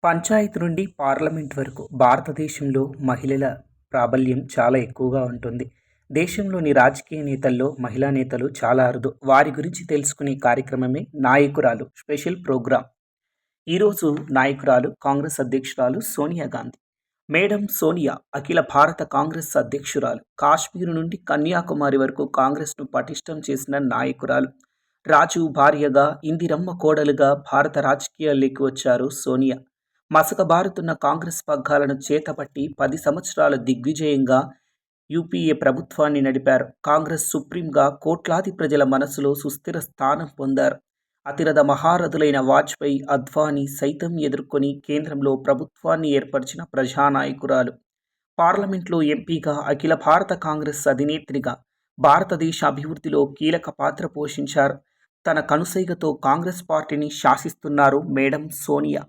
పంచాయత్ నుండి పార్లమెంట్ వరకు భారతదేశంలో మహిళల ప్రాబల్యం చాలా ఎక్కువగా ఉంటుంది. దేశంలోని రాజకీయ నేతల్లో మహిళా నేతలు చాలా అరుదు. వారి గురించి తెలుసుకునే కార్యక్రమమే నాయకురాలు స్పెషల్ ప్రోగ్రాం. ఈరోజు నాయకురాలు కాంగ్రెస్ అధ్యక్షురాలు సోనియా గాంధీ. మేడం సోనియా అఖిల భారత కాంగ్రెస్ అధ్యక్షురాలు. కాశ్మీర్ నుండి కన్యాకుమారి వరకు కాంగ్రెస్ను పటిష్టం చేసిన నాయకురాలు. రాజీవ్ భార్యగా, ఇందిరమ్మ కోడలుగా భారత రాజకీయాల్లోకి వచ్చారు సోనియా. మసకబారుతున్న కాంగ్రెస్ పగ్గాలను చేతపట్టి 10 సంవత్సరాల దిగ్విజయంగా యూపీఏ ప్రభుత్వాన్ని నడిపారు. కాంగ్రెస్ సుప్రీంగా కోట్లాది ప్రజల మనసులో సుస్థిర స్థానం పొందారు. అతిరథ మహారథులైన వాజ్పేయి, అద్వానీ సైతం ఎదుర్కొని కేంద్రంలో ప్రభుత్వాన్ని ఏర్పరిచిన ప్రజానాయకురాలు. పార్లమెంట్లో ఎంపీగా, అఖిల భారత కాంగ్రెస్ అధినేత్రిగా భారతదేశ అభివృద్ధిలో కీలక పాత్ర పోషించారు. తన కనుసైగతో కాంగ్రెస్ పార్టీని శాసిస్తున్నారు మేడం సోనియా.